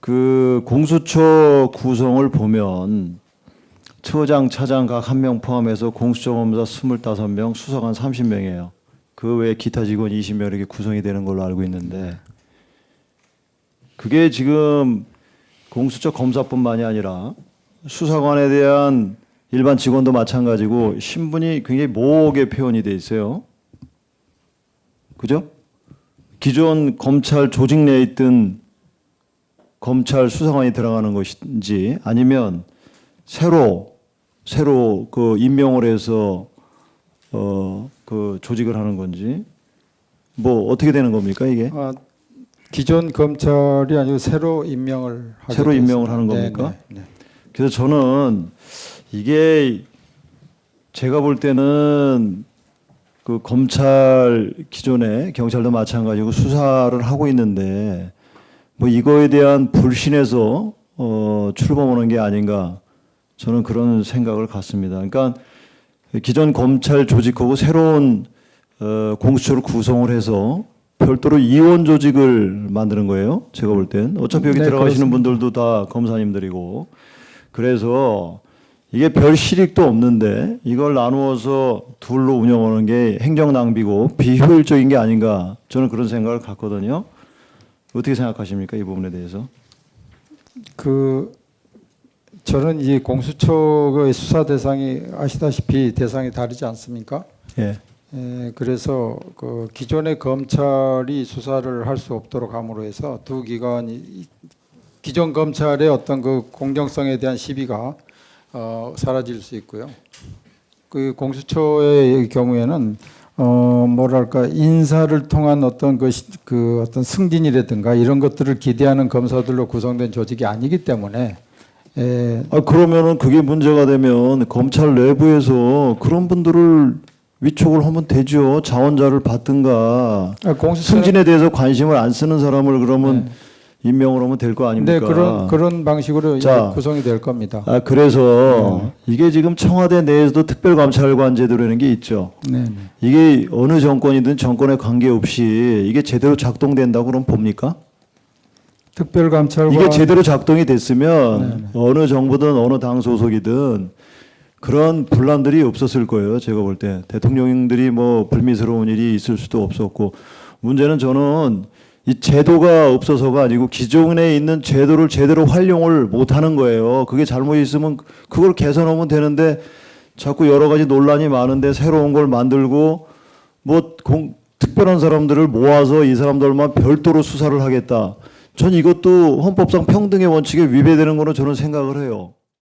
그 공수처 구성을 보면 처장, 차장 각 1명 포함해서 공수처 검사 25명, 수사관 30명이에요. 그 외에 기타 직원 20명 이렇게 구성이 되는 걸로 알고 있는데 그게 지금 공수처 검사뿐만이 아니라 수사관에 대한 일반 직원도 마찬가지고 신분이 굉장히 모호하게 표현이 돼 있어요. 그죠? 기존 검찰 조직 내에 있던 검찰 수사관이 들어가는 것인지 아니면 새로 그 임명을 해서 그 조직을 하는 건지 뭐 어떻게 되는 겁니까 이게? 기존 검찰이 아니고 새로 임명을 하게 새로 임명을 됐습니다. 하는 겁니까? 네. 그래서 저는 이게 제가 볼 때는 그 검찰 기존에 경찰도 마찬가지고 수사를 하고 있는데 뭐 이거에 대한 불신에서 출범하는 게 아닌가 저는 그런 생각을 갖습니다. 그러니까 기존 검찰 조직하고 새로운 공수처를 구성을 해서 별도로 이원 조직을 만드는 거예요. 제가 볼 땐 어차피 여기 네, 들어가시는 그렇습니다. 분들도 다 검사님들이고 그래서 이게 별 실익도 없는데 이걸 나누어서 둘로 운영하는 게 행정 낭비고 비효율적인 게 아닌가 저는 그런 생각을 갖거든요. 어떻게 생각하십니까 이 부분에 대해서? 저는 이 공수처의 수사 대상이 아시다시피 대상이 다르지 않습니까? 예. 그래서 그 기존의 검찰이 수사를 할 수 없도록 함으로 해서 두 기관이 기존 검찰의 어떤 그 공정성에 대한 시비가 사라질 수 있고요. 그 공수처의 경우에는 뭐랄까 인사를 통한 어떤 그 어떤 승진이라든가 이런 것들을 기대하는 검사들로 구성된 조직이 아니기 때문에 그러면은 그게 문제가 되면 검찰 내부에서 그런 분들을 위촉을 하면 되죠. 자원자를 받든가. 승진에 대해서 관심을 안 쓰는 사람을 그러면 임명을 하면 될 거 아닙니까? 네, 그런 방식으로 자, 구성이 될 겁니다. 그래서 이게 지금 청와대 내에서도 특별감찰관 제도라는 게 있죠. 네. 이게 어느 정권이든 정권에 관계없이 이게 제대로 작동된다고 그럼 봅니까? 특별감찰관 이게 제대로 작동이 됐으면 어느 정부든 어느 당 소속이든 그런 분란들이 없었을 거예요. 제가 볼 때 대통령들이 뭐 불미스러운 일이 있을 수도 없었고 문제는 저는 이 제도가 없어서가 아니고 기존에 있는 제도를 제대로 활용을 못하는 거예요. 그게 잘못이 있으면 그걸 개선하면 되는데 자꾸 여러 가지 논란이 많은데 새로운 걸 만들고 뭐 특별한 사람들을 모아서 이 사람들만 별도로 수사를 하겠다. 전 이것도 헌법상 평등의 원칙에 위배되는 거로 저는 생각을 해요.